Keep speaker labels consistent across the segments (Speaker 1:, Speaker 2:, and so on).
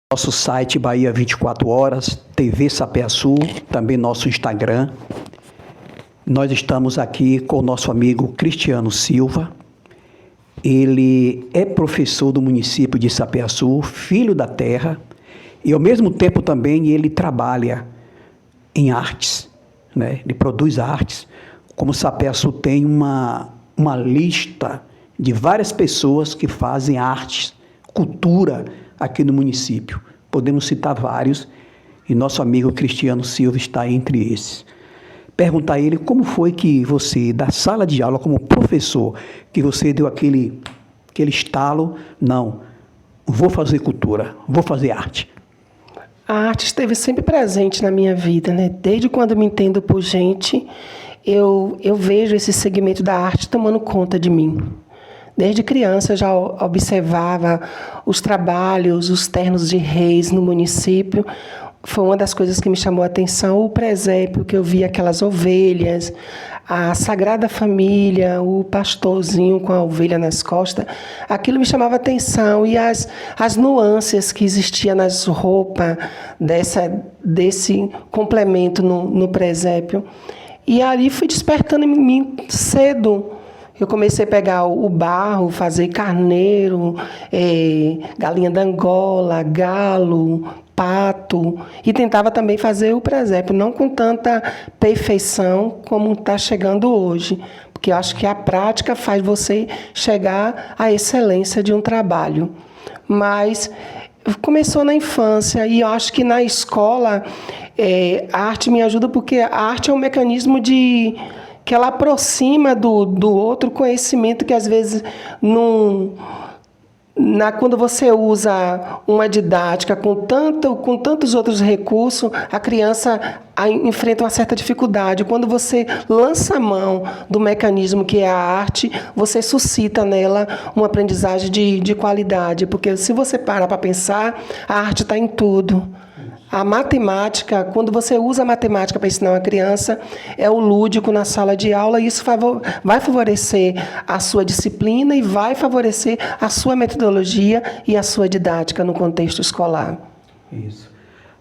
Speaker 1: Nosso site Bahia 24 Horas, TV Sapeaçu, também nosso Instagram. Nós estamos aqui com o nosso amigo Cristiano Silva. Ele é professor do município de Sapeaçu, filho da terra, e ao mesmo tempo também ele trabalha em artes, né? Ele produz artes. Como Sapeaçu tem uma lista de várias pessoas que fazem artes, cultura aqui no município. Podemos citar vários, e nosso amigo Cristiano Silva está entre esses. Perguntar a ele como foi que você, da sala de aula, como professor, que você deu aquele estalo, não, vou fazer cultura, vou fazer arte.
Speaker 2: A arte esteve sempre presente na minha vida, né? Desde quando me entendo por gente, eu vejo esse segmento da arte tomando conta de mim. Desde criança eu já observava os trabalhos, os ternos de reis no município. Foi uma das coisas que me chamou a atenção, o presépio, que eu via aquelas ovelhas, a Sagrada Família, o pastorzinho com a ovelha nas costas. Aquilo me chamava a atenção, e as nuances que existiam nas roupas desse complemento no presépio. E ali fui despertando em mim cedo. Eu comecei a pegar o barro, fazer carneiro, galinha da Angola, galo, pato, e tentava também fazer o presépio, não com tanta perfeição como está chegando hoje, porque eu acho que a prática faz você chegar à excelência de um trabalho. Mas começou na infância, e eu acho que na escola a arte me ajuda, porque a arte é um mecanismo que ela aproxima do outro conhecimento que, às vezes, quando você usa uma didática com tantos outros recursos, a criança enfrenta uma certa dificuldade. Quando você lança a mão do mecanismo que é a arte, você suscita nela uma aprendizagem de qualidade. Porque, se você parar para pensar, a arte está em tudo. A matemática, quando você usa a matemática para ensinar uma criança, é o lúdico na sala de aula, e isso vai favorecer a sua disciplina e vai favorecer a sua metodologia e a sua didática no contexto escolar.
Speaker 1: Isso.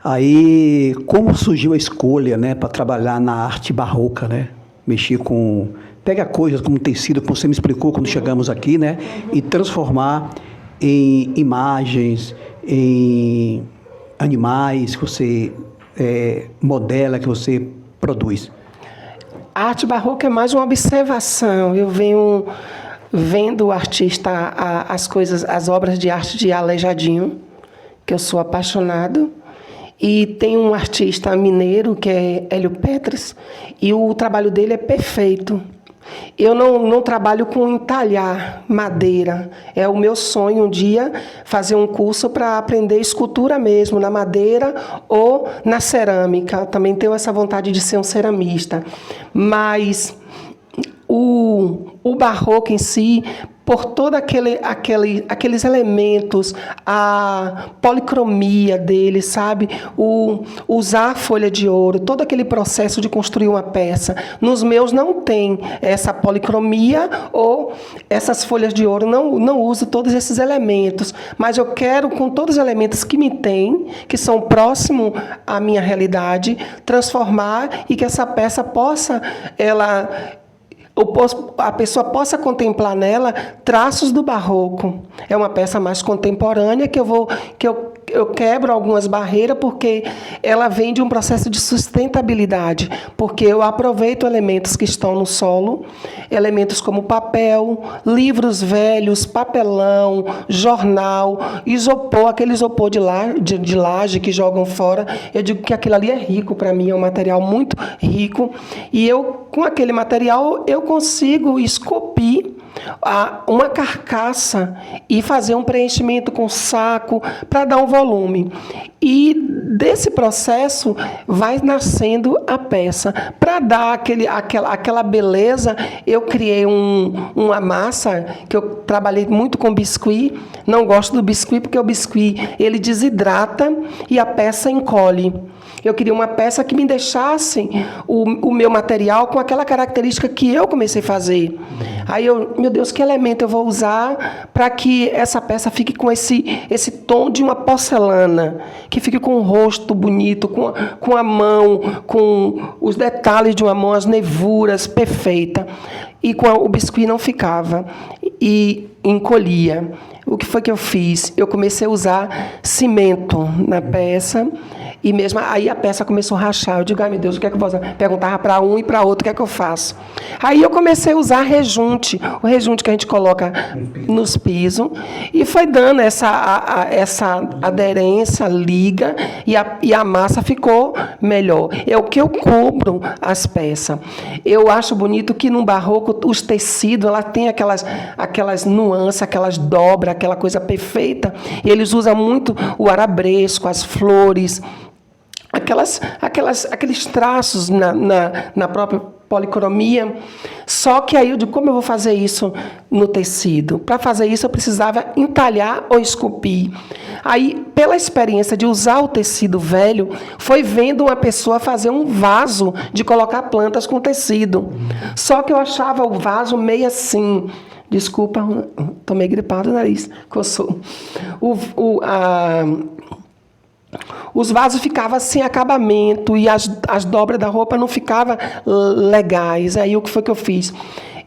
Speaker 1: Aí, como surgiu a escolha, né, para trabalhar na arte barroca, né? Mexer com... Pega coisas como tecido, como você me explicou quando chegamos aqui, né? E transformar em imagens, em animais que você modela, que você produz.
Speaker 2: A arte barroca é mais uma observação. Eu venho vendo o artista, as obras de arte de Aleijadinho, que eu sou apaixonado, e tem um artista mineiro, que é Hélio Petras, e o trabalho dele é perfeito. Eu não trabalho com entalhar madeira. É o meu sonho um dia fazer um curso para aprender escultura mesmo, na madeira ou na cerâmica. Também tenho essa vontade de ser um ceramista. Mas o barroco em si, por todos aqueles elementos, a policromia dele, sabe? Usar a folha de ouro, todo aquele processo de construir uma peça. Nos meus não tem essa policromia ou essas folhas de ouro, não uso todos esses elementos, mas eu quero, com todos os elementos que me têm, que são próximos à minha realidade, transformar, e que essa peça possa, a pessoa possa contemplar nela traços do barroco. É uma peça mais contemporânea que eu quebro algumas barreiras, porque ela vem de um processo de sustentabilidade, porque eu aproveito elementos que estão no solo, elementos como papel, livros velhos, papelão, jornal, isopor, aquele isopor de laje que jogam fora. Eu digo que aquilo ali é rico para mim, é um material muito rico, e com aquele material eu consigo esculpir uma carcaça e fazer um preenchimento com saco para dar um volume. E desse processo vai nascendo a peça. Para dar aquela beleza, eu criei uma massa, que eu trabalhei muito com biscuit. Não gosto do biscuit, porque o biscuit ele desidrata e a peça encolhe. Eu queria uma peça que me deixasse o meu material com aquela característica que eu comecei a fazer. Aí meu Deus, que elemento eu vou usar para que essa peça fique com esse tom de uma porcelana, que fique com o rosto bonito, com a mão, com os detalhes de uma mão, as nervuras, perfeita. E o biscuit não ficava e encolhia. O que foi que eu fiz? Eu comecei a usar cimento na peça. E mesmo aí a peça começou a rachar. Eu digo, ai meu Deus, o que é que eu vou fazer? Perguntava para um e para outro, o que é que eu faço? Aí eu comecei a usar rejunte, o rejunte que a gente coloca nos pisos, e foi dando essa aderência, liga, e a massa ficou melhor. É o que eu cubro as peças. Eu acho bonito que no barroco os tecidos, ela tem aquelas nuances, aquelas dobras, aquela coisa perfeita. E eles usam muito o arabesco, as flores, aqueles traços na própria policromia. Só que aí eu digo, como eu vou fazer isso no tecido? Para fazer isso eu precisava entalhar ou esculpir. Aí, pela experiência de usar o tecido velho, foi vendo uma pessoa fazer um vaso de colocar plantas com tecido. Só que eu achava o vaso meio assim. Desculpa, estou meio gripado, o nariz coçou. Os vasos ficavam sem acabamento e as dobras da roupa não ficavam legais. Aí o que foi que eu fiz?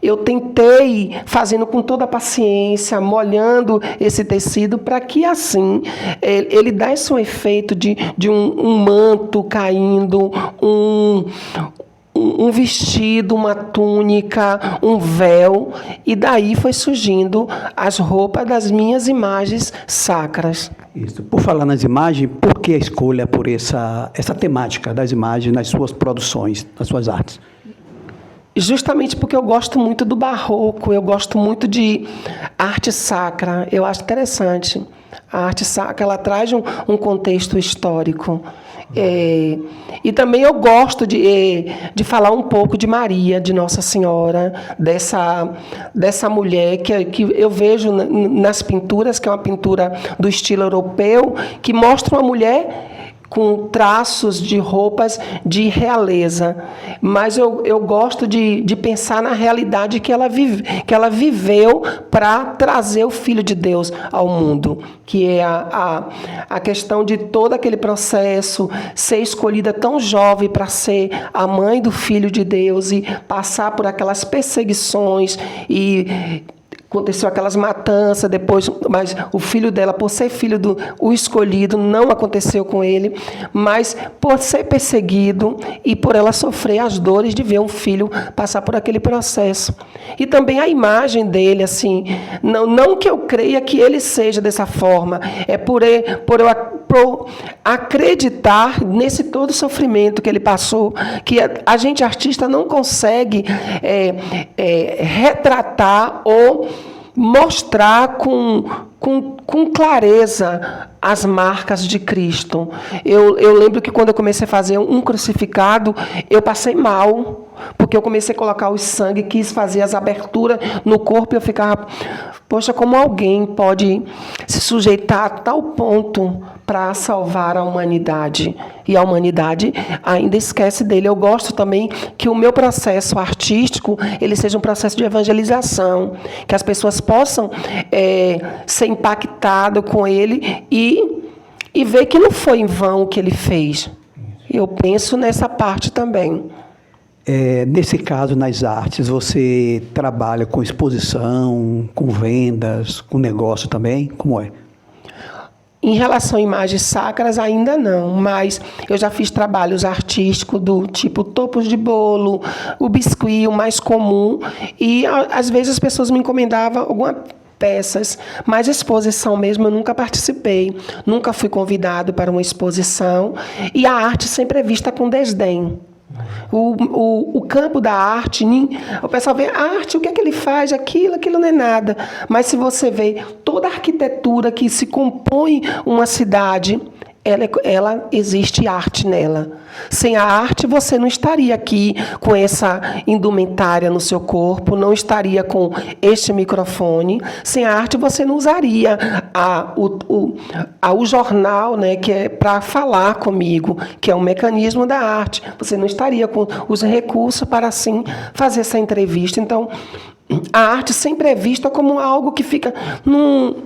Speaker 2: Eu tentei, fazendo com toda a paciência, molhando esse tecido, para que assim ele desse um efeito de um manto caindo, um vestido, uma túnica, um véu, e daí foi surgindo as roupas das minhas imagens sacras.
Speaker 1: Isso. Por falar nas imagens, por que a escolha por essa temática das imagens nas suas produções, nas suas artes?
Speaker 2: Justamente porque eu gosto muito do barroco, eu gosto muito de arte sacra, eu acho interessante. A arte sacra, ela traz um contexto histórico. E também eu gosto de falar um pouco de Maria, de Nossa Senhora, dessa mulher que eu vejo nas pinturas, que é uma pintura do estilo europeu, que mostra uma mulher com traços de roupas de realeza. Mas eu gosto de pensar na realidade que ela viveu para trazer o Filho de Deus ao mundo, que é a questão de todo aquele processo, ser escolhida tão jovem para ser a mãe do Filho de Deus e passar por aquelas perseguições e aconteceu aquelas matanças, depois, mas o filho dela, por ser filho o escolhido, não aconteceu com ele, mas por ser perseguido e por ela sofrer as dores de ver um filho passar por aquele processo. E também a imagem dele, assim, não que eu creia que ele seja dessa forma, é por eu acreditar nesse todo sofrimento que ele passou, que a gente artista não consegue retratar ou mostrar com clareza as marcas de Cristo. Eu lembro que quando eu comecei a fazer um crucificado, eu passei mal, porque eu comecei a colocar o sangue, quis fazer as aberturas no corpo e eu ficava, poxa, como alguém pode se sujeitar a tal ponto para salvar a humanidade? E a humanidade ainda esquece dele. Eu gosto também que o meu processo artístico ele seja um processo de evangelização, que as pessoas possam ser impactadas com ele e ver que não foi em vão o que ele fez. Eu penso nessa parte também.
Speaker 1: Nesse caso, nas artes, você trabalha com exposição, com vendas, com negócio também? Como é?
Speaker 2: Em relação a imagens sacras, ainda não, mas eu já fiz trabalhos artísticos do tipo topos de bolo, o biscuit, o mais comum, e às vezes as pessoas me encomendavam algumas peças, mas exposição mesmo eu nunca participei, nunca fui convidado para uma exposição, e a arte sempre é vista com desdém. O campo da arte, o pessoal vê a arte, o que é que ele faz, aquilo não é nada. Mas se você vê toda a arquitetura que se compõe uma cidade, ela existe arte nela. Sem a arte, você não estaria aqui com essa indumentária no seu corpo, não estaria com este microfone. Sem a arte, você não usaria o jornal, né, que é para falar comigo, que é um mecanismo da arte. Você não estaria com os recursos para, assim, fazer essa entrevista. Então, a arte sempre é vista como algo que fica no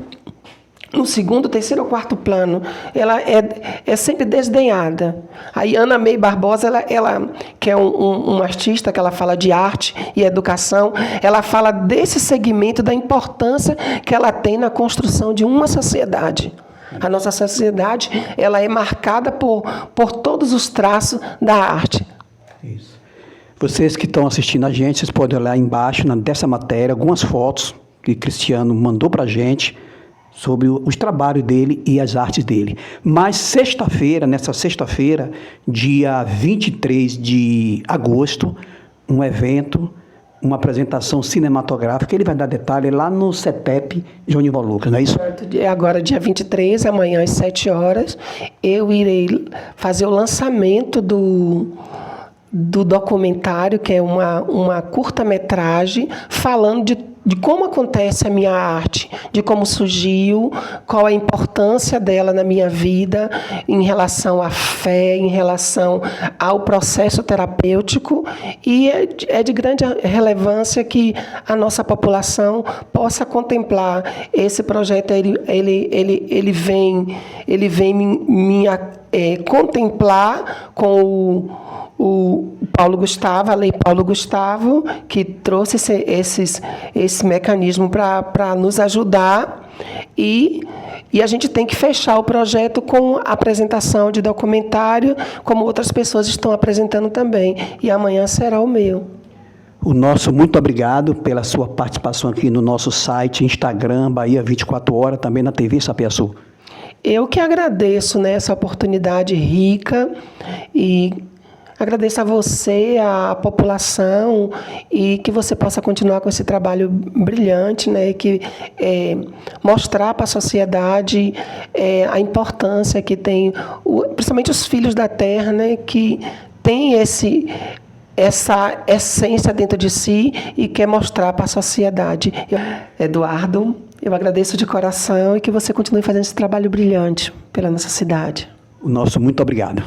Speaker 2: segundo, terceiro ou quarto plano. Ela é sempre desdenhada. Aí Ana May Barbosa, ela que é um artista, que ela fala de arte e educação, ela fala desse segmento, da importância que ela tem na construção de uma sociedade. A nossa sociedade, ela é marcada por todos os traços da arte.
Speaker 1: Isso. Vocês que estão assistindo a gente, vocês podem olhar embaixo dessa matéria algumas fotos que Cristiano mandou para a gente sobre os trabalhos dele e as artes dele. Mas nessa sexta-feira, dia 23 de agosto, um evento, uma apresentação cinematográfica, ele vai dar detalhe lá no CETEP João Lucas, não é isso?
Speaker 2: Agora, dia 23, amanhã às 7 horas, eu irei fazer o lançamento do documentário, que é uma curta-metragem, falando de como acontece a minha arte, de como surgiu, qual a importância dela na minha vida, em relação à fé, em relação ao processo terapêutico, e é de grande relevância que a nossa população possa contemplar esse projeto. Ele vem me contemplar com o Paulo Gustavo, a Lei Paulo Gustavo, que trouxe esse mecanismo para nos ajudar, e a gente tem que fechar o projeto com a apresentação de documentário, como outras pessoas estão apresentando também, e amanhã será o meu.
Speaker 1: O nosso muito obrigado pela sua participação aqui no nosso site, Instagram, Bahia 24 Horas, também na TV Sapeaçu.
Speaker 2: Eu que agradeço, essa oportunidade rica, e agradeço a você, a população, e que você possa continuar com esse trabalho brilhante, que mostrar para a sociedade a importância que tem, principalmente os filhos da terra, que tem essa essência dentro de si e quer mostrar para a sociedade. Eduardo, eu agradeço de coração e que você continue fazendo esse trabalho brilhante pela nossa cidade.
Speaker 1: O nosso muito obrigado.